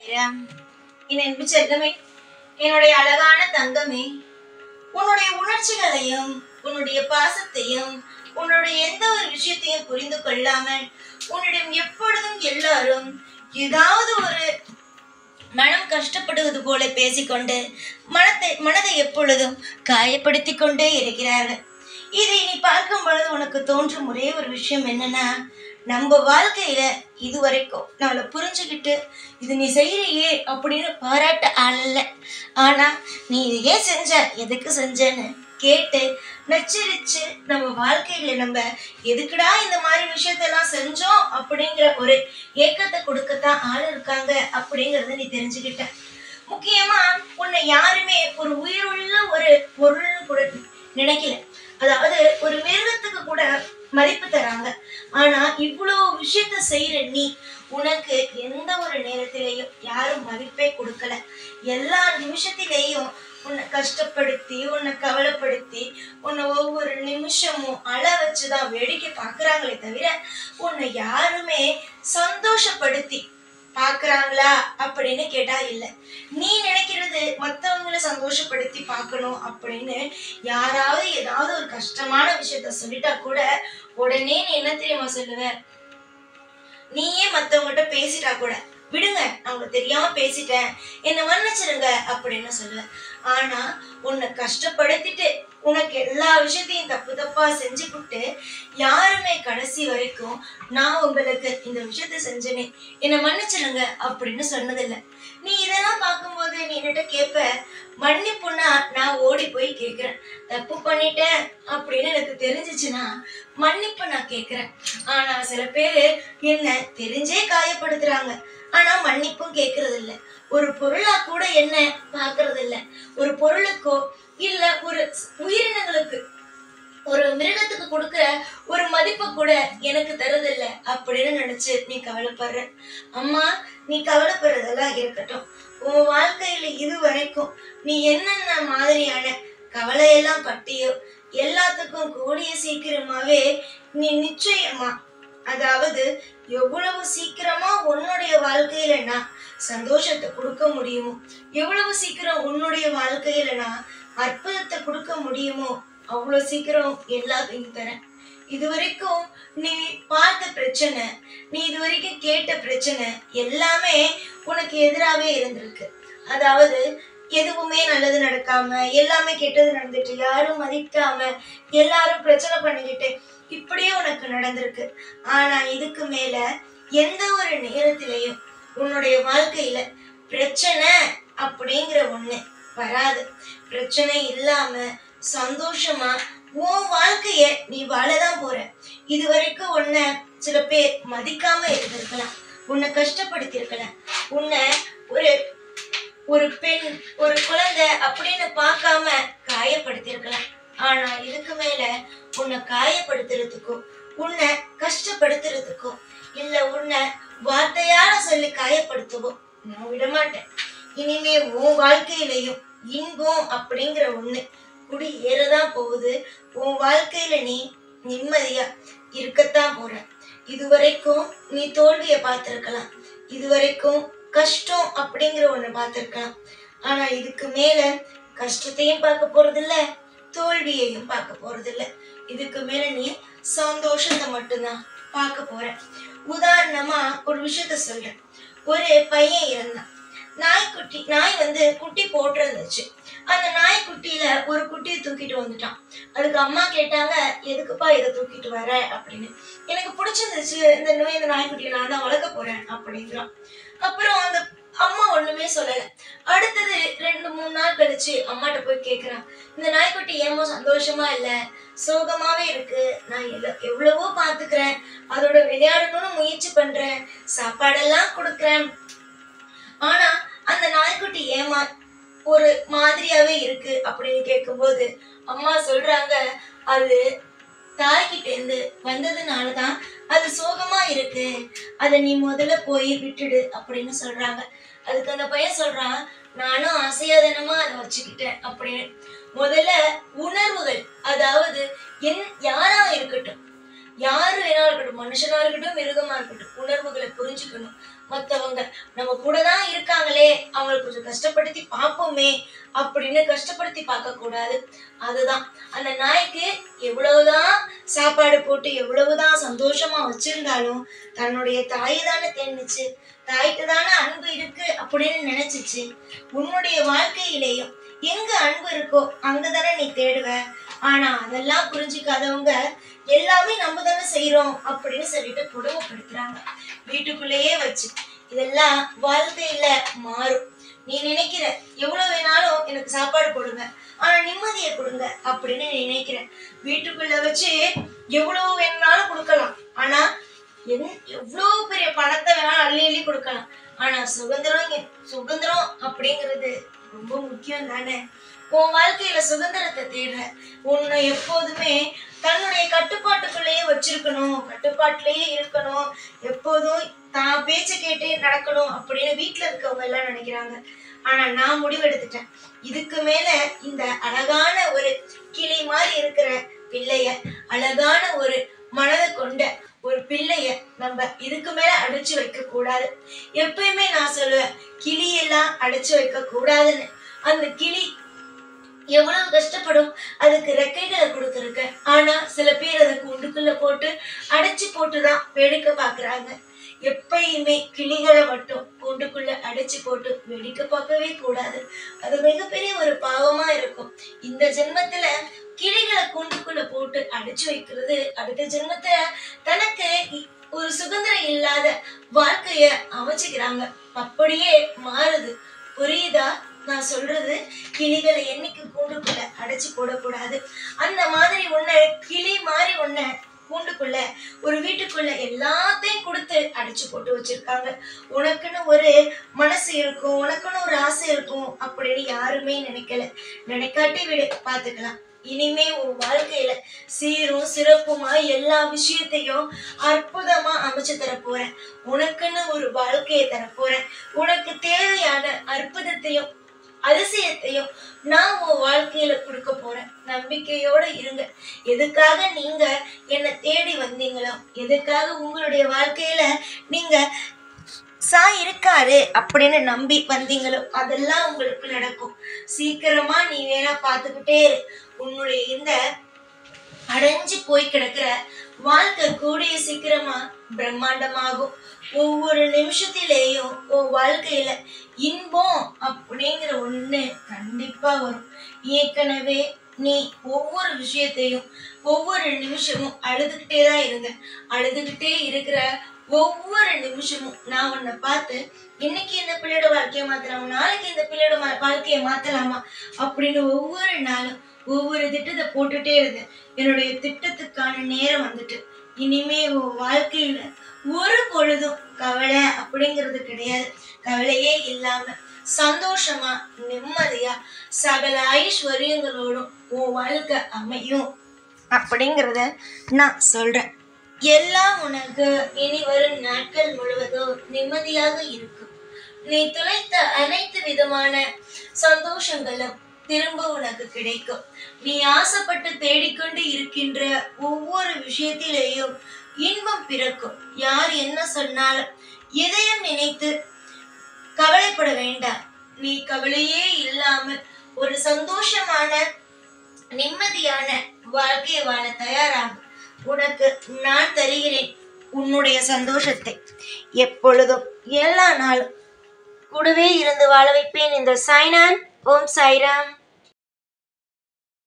இருக்கிறேன். என் அன்பு செல்லமே, என்னுடைய அழகான தங்கமே, உன்னுடைய உணர்ச்சிகளையும் உன்னுடைய பாசத்தையும் உன்னுடைய எந்த ஒரு விஷயத்தையும் புரிந்து கொள்ளாமல் உன்னிடம் எப்பொழுதும் எல்லாரும் ஏதாவது ஒரு மனம் கஷ்டப்படுவது போல பேசிக்கொண்டு மனதை எப்பொழுதும் காயப்படுத்தி கொண்டே இருக்கிறார்கள். இதை நீ பார்க்கும் பொழுது உனக்கு தோன்றும் ஒரே ஒரு விஷயம் என்னன்னா, நம்ம வாழ்க்கையில இதுவரைக்கும் நம்மளை புரிஞ்சுக்கிட்டு இது நீ செய்யறியே அப்படின்னு பாராட்ட ஆள் இல்லை. ஆனா நீ இது ஏன் செஞ்ச, எதுக்கு செஞ்சேன்னு கேட்டு நச்சரிச்சு நம்ம வாழ்க்கையில நம்ம எதுக்குடா இந்த மாதிரி விஷயத்தெல்லாம் செஞ்சோம் அப்படிங்கிற ஒரு ஏக்கத்தை கொடுக்கத்தான் ஆள் இருக்காங்க அப்படிங்கறத நீ தெரிஞ்சுக்கிட்ட. முக்கியமா உன்னை யாருமே ஒரு உயிருள்ள ஒரு பொருள்னு கூட நினைக்கல. அதாவது ஒரு மிருகத்துக்கு கூட மதிப்பு தராங்க. ஆனா இவ்வளவு விஷயத்த செய்யற நீ, உனக்கு எந்த ஒரு நேரத்திலையும் யாரும் மதிப்பே கொடுக்கல. எல்லா நிமிஷத்திலேயும் உன்னை கஷ்டப்படுத்தி உன்னை கவலைப்படுத்தி உன்னை ஒவ்வொரு நிமிஷமும் அழ வச்சுதான் வேடிக்கை பாக்குறாங்களே தவிர உன்னை யாருமே சந்தோஷப்படுத்தி பாக்குறாங்களா அப்படின்னு கேட்டா இல்ல. நீ நினைக்கிறது மத்தவங்களை சந்தோஷப்படுத்தி பார்க்கணும் அப்படின்னு யாராவது ஏதாவது ஒரு கஷ்டமான விஷயத்த சொல்லிட்டா கூட உடனே நீ என்ன தெரியுமா சொல்லுவ, நீயே மத்தவங்ககிட்ட பேசிட்டா கூட விடுங்க, அவங்க தெரியாம பேசிட்டேன், என்ன மன்னிச்சிருங்க அப்படின்னு சொல்லுவேன். ஆனா உன்னை கஷ்டப்படுத்திட்டு உனக்கு எல்லா விஷயத்தையும் தப்பு தப்பா செஞ்சு விட்டு யாருமே கடைசி வரைக்கும் நான் உங்களுக்கு இந்த விஷயத்த செஞ்சனே, என்ன மன்னிச்சிருங்க அப்படின்னு சொன்னதில்லை. நீ இதெல்லாம் பார்க்கும்போது நீ என்கிட்ட கேட்ப, மன்னிப்புன்னா நான் ஓடி போய் கேட்கிறேன். தப்பு பண்ணிட்டேன் அப்படின்னு எனக்கு தெரிஞ்சிச்சுன்னா மன்னிப்பு நான் கேட்கிறேன். ஆனா சில பேரு என்ன தெரிஞ்சே காயப்படுத்துறாங்க, ஆனா மன்னிப்பும் கேட்கறது இல்ல. ஒரு பொருளா கூட என்ன பாக்குறது இல்ல. ஒரு பொருளுக்கோ இல்ல ஒரு உயிரினங்களுக்கு, ஒரு மிருகத்துக்கு கொடுக்கிற ஒரு மதிப்பு கூட எனக்கு தரதில்ல அப்படின்னு நினைச்சு நீ கவலைப்படுற. அம்மா, நீ கவலைப்படுறதெல்லாம் இருக்கட்டும். உன் வாழ்க்கையில இது வரைக்கும் நீ என்னென்ன மாதிரியான கவலையெல்லாம் பட்டியோ எல்லாத்துக்கும் கூடிய சீக்கிரமாவே நீ நிச்சயமா, அதாவது எவ்வளவு சீக்கிரமா உன்னுடைய வாழ்க்கையில நான் சந்தோஷத்தை கொடுக்க முடியுமோ, எவ்வளவு சீக்கிரம் உன்னுடைய வாழ்க்கையில நான் அற்புதத்தை கொடுக்க முடியுமோ அவ்வளவு சீக்கிரம் எல்லாத்தையும் தரேன். இதுவரைக்கும் நீ பார்த்த பிரச்சனை, நீ இதுவரைக்கும் கேட்ட பிரச்சனை எல்லாமே உனக்கு எதிராவே இருந்திருக்கு. அதாவது எதுவுமே நல்லது நடக்காம எல்லாமே கெட்டது நடந்துட்டு, யாரும் மதிக்காம எல்லாரும் பிரச்சனை பண்ணிக்கிட்டு இப்படியே உனக்கு நடந்திருக்கு. ஆனா இதுக்கு மேல எந்த ஒரு நேரத்திலையும் உன்னுடைய வாழ்க்கையில பிரச்சனை அப்படிங்கிற ஒண்ணு வராது. பிரச்சனை இல்லாம சந்தோஷமா உன் வாழ்க்கைய நீ வாழதான் போற. இது வரைக்கும் உன்னை சில பேர் மதிக்காம இருந்திருக்கலாம், உன்னை கஷ்டப்படுத்தி இருக்கலாம், உன்னை ஒரு ஒரு பெண், ஒரு குழந்தை அப்படின்னு பார்க்காம காயப்படுத்தி இருக்கலாம். ஆனா இதுக்கு மேல உன்னை காயப்படுத்துறதுக்கும் உன்னை கஷ்டப்படுத்துறதுக்கும் இல்ல உன்னை வார்த்தையால சொல்லி காயப்படுத்தவோ நான் விடமாட்டேன். இனிமே உன் வாழ்க்கையிலையும் இன்பம் அப்படிங்கிற ஒண்ணு குடி ஏறதான் போகுது. உன் வாழ்க்கையில நீ நிம்மதியா இருக்கத்தான் போற. இதுவரைக்கும் நீ தோல்விய பார்த்திருக்கலாம், இதுவரைக்கும் கஷ்டம் அப்படிங்கிற ஒண்ணு பார்த்திருக்கலாம். ஆனா இதுக்கு மேல கஷ்டத்தையும் பார்க்க போறது இல்ல, தோல்வியையும் பார்க்க போறது இல்ல. இதுக்கு மேல நீ சந்தோஷத்தை மட்டும்தான் பார்க்க போற. உதாரணமா ஒரு விஷயத்த சொல்றேன். ஒரு பையன் இருந்தான். நாய் வந்து குட்டி போட்டு இருந்துச்சு. அந்த நாய்க்குட்டியில ஒரு குட்டியை தூக்கிட்டு வந்துட்டான். அதுக்கு அம்மா கேட்டாங்க, எதுக்குப்பா இதை தூக்கிட்டு வர அப்படின்னு. எனக்கு பிடிச்சிருந்துச்சு, இந்த நாய்க்குட்டியை நான் தான் வளர்க்க போறேன் அப்படிங்கிறான். அப்புறம் அந்த அம்மா ஒண்ணுமே சொல்லல. அடுத்தது 2-3 நாள் கழிச்சு அம்மாட்ட போய் கேக்குறான், இந்த நாய்க்குட்டி ஏமோ சந்தோஷமா இல்ல, சோகமாவே இருக்கு, நான் எவ்வளவோ பாத்துக்கிறேன், அதோட விளையாடணும்னு முயற்சி பண்றேன், சாப்பாடெல்லாம் கொடுக்குறேன், ஆனா அந்த நாய்க்குட்டி ஏமா ஒரு மாதிரியாவே இருக்கு அப்படின்னு கேட்கும்போது அம்மா சொல்றாங்க, அது தாய்கிட்ட இருந்து வந்ததுனாலதான் அது சோகமா இருக்கு, அதை நீ முதல்ல போய் விட்டுடு அப்படின்னு சொல்றாங்க. அதுக்கு அந்த பையன் சொல்றான், நானும் ஆசையாதனமா அதை வச்சுக்கிட்டேன் அப்படின்னு. முதல்ல உணர்வுகள், அதாவது யாரா இருக்கட்டும், யாரு வேணா இருக்கட்டும், மனுஷனா இருக்கட்டும் மிருகமா இருக்கட்டும், உணர்வுகளை புரிஞ்சுக்கணும். மத்தவங்க நம்ம கூட தான் இருக்காங்க அவங்களுக்கு கொஞ்சம் கஷ்டப்படுத்தி பார்ப்போமே அப்படின்னு கஷ்டப்படுத்தி பார்க்க கூடாது. அதுதான் அந்த நாய்க்கு எவ்வளவுதான் சாப்பாடு போட்டு எவ்வளவுதான் சந்தோஷமா வச்சிருந்தாலும் தன்னுடைய தாயை தானே தேர்ந்துச்சு, தாய்க்கு தானே அன்பு இருக்கு அப்படின்னு நினைச்சிச்சு. உன்னுடைய வாழ்க்கையிலேயும் எங்க அன்பு இருக்கோ அங்கதானே நீ தேடுவ. ஆனா அதெல்லாம் புரிஞ்சுக்காதவங்க எல்லாமே நம்ம தானே செய்யறோம் அப்படின்னு சொல்லிட்டு கொடுமைப்படுத்துறாங்க வீட்டுக்குள்ளேயே வச்சு. இதெல்லாம் வாழ்க்கையில மாறும். நீ நினைக்கிற எவ்வளவு வேணாலும் எனக்கு சாப்பாடு கொடுங்க, ஆனா நிம்மதியை கொடுங்க அப்படின்னு நினைக்கிற. வீட்டுக்குள்ள வச்சு எவ்வளவு வேணாலும் கொடுக்கலாம், ஆனா எவ்வளவு பெரிய பணத்தை வேணாலும் அள்ளி அள்ளி கொடுக்கலாம். ஆனா சுதந்திரம் அப்படிங்கிறது ரொம்ப முக்கியம் தானே. உன் வாழ்க்கையில சுதந்திரத்தை தேடுற உன்னை எப்போதுமே தன்னுடைய கட்டுப்பாட்டுக்குள்ளேயே வச்சிருக்கணும், கட்டுப்பாட்டுலயே இருக்கணும், எப்போதும் தான் பேச்ச கேட்டே நடக்கணும் அப்படின்னு வீட்டுல இருக்கவங்க எல்லாம் நினைக்கிறாங்க. ஆனா நான் முடிவெடுத்துட்டேன், இதுக்கு மேல இந்த அழகான ஒரு கிளி மாதிரி இருக்கிற பிள்ளைய, அழகான ஒரு மனதை கொண்ட ஒரு பிள்ளைய நம்ம இதுக்கு மேல அடைச்சு வைக்க கூடாது. எப்பயுமே நான் சொல்லுவேன், கிளியெல்லாம் அடைச்சு வைக்க கூடாதுன்னு. அந்த கிளி எவ்வளவு கஷ்டப்படும், அதுக்கு ரெக்கைகளை கொடுத்துருக்க. ஆனா சில பேர் அதை கூண்டுக்குள்ள போட்டு அடைச்சு போட்டுதான் வேடிக்கை பாக்குறாங்க. எப்பயுமே கிளிகளை மட்டும் கூண்டுக்குள்ள அடைச்சு போட்டு வேடிக்கை பார்க்கவே கூடாது. அது மிகப்பெரிய ஒரு பாவமா இருக்கும். இந்த ஜென்மத்துல கிளிகளை கூண்டுக்குள்ள போட்டு அடைச்சு வைக்கிறது அடுத்த ஜென்மத்துல தனக்கு ஒரு சுதந்திரம் இல்லாத வாழ்க்கைய அமைச்சுக்கிறாங்க. அப்படியே மாறுது. புரியுதா நான் சொல்றது? கிளிகளை என்னைக்கு கூண்டுக்குள்ள அடைச்சு போடக்கூடாது. அந்த மாதிரி உன்னை கிளி மாதிரி உன்னை கூண்டுக்குள்ள ஒரு வீட்டுக்குள்ள எல்லாத்தையும் கொடுத்து அடைச்சு போட்டு வச்சிருக்காங்க. உனக்குன்னு ஒரு மனசு இருக்கும், உனக்குன்னு ஒரு ஆசை இருக்கும் அப்படின்னு யாருமே நினைக்கல. நினைக்காட்டி விடு, பாத்துக்கலாம். இனிமே உன் வாழ்க்கையில சீரும் சிறப்புமா எல்லா விஷயத்தையும் அற்புதமா அமைச்சு தரப்போறேன். உனக்குன்னு ஒரு வாழ்க்கையை தரப்போறேன். உனக்கு தேவையான அற்புதத்தையும் அதிசயத்தையும் நான் உன் வாழ்க்கையில கொடுக்க போறேன். நம்பிக்கையோட இருங்க. எதுக்காக நீங்க என்னை தேடி வந்தீங்களோ, எதுக்காக உங்களுடைய வாழ்க்கையில நீங்க இருக்காரு அப்படின்னு நம்பி வந்தீங்களோ அதெல்லாம் உங்களுக்கு நடக்கும். சீக்கிரமா நீ வேணா பாத்துக்கிட்டே இரு. உன்னுடைய இந்த அடைஞ்சு போய் கிடக்குற வாழ்க்கை கூடிய சீக்கிரமா பிரம்மாண்டமாகும். ஒவ்வொரு நிமிஷத்திலேயும் உன் வாழ்க்கையில இன்பம் அப்படிங்கிற ஒண்ணு கண்டிப்பா வரும். ஏற்கனவே நீ ஒவ்வொரு விஷயத்தையும் ஒவ்வொரு நிமிஷமும் அழுதுகிட்டே தான் இருங்க. அழுதுகிட்டே இருக்கிற ஒவ்வொரு நிமிஷமும் நான் உன்னை பார்த்து இன்னைக்கு இந்த பிள்ளையோட வாழ்க்கையை மாத்தலாமா, நாளைக்கு இந்த பிள்ளையோட வாழ்க்கையை மாத்தலாமா அப்படின்னு ஒவ்வொரு நாளும் ஒவ்வொரு திட்டத்தை போட்டுட்டே இருந்தேன். என்னுடைய திட்டத்துக்கான நேரம் வந்துட்டு. இனிமே உன் வாழ்க்கையில ஒரு பொழுதும் கவலை அப்படிங்கிறது கிடையாது. கவலையே இல்லாம சந்தோஷமா நிம்மதியா சகல ஐஸ்வர்யங்களோடும் உன் வாழ்க்கை அமையும் அப்படிங்கிறத நான் சொல்றேன். எல்லாம் உனக்கு இனி வரும் நாட்கள் முழுவதும் நிம்மதியாக இருக்கும். நீ துளைத்த அனைத்து விதமான சந்தோஷங்களும் திரும்ப உனக்கு கிடைக்கும். நீ ஆசைப்பட்டு தேடிக்கொண்டு இருக்கின்ற ஒவ்வொரு விஷயத்திலேயும் இன்பம் பிறக்கும். யார் என்ன சொன்னாலும் எதையும் நினைத்து கவலைப்பட வேண்டாம். நீ கவலையே இல்லாமல் ஒரு சந்தோஷமான நிம்மதியான வாழ்க்கையை வாழ தயாராகும். உனக்கு நான் தருகிறேன் உன்னுடைய சந்தோஷத்தை. எப்பொழுதும் எல்லா நாளும் கூடவே இருந்து வாழ வைப்பேன். இந்த சாய்நான். ஓம் சாய்ராம்.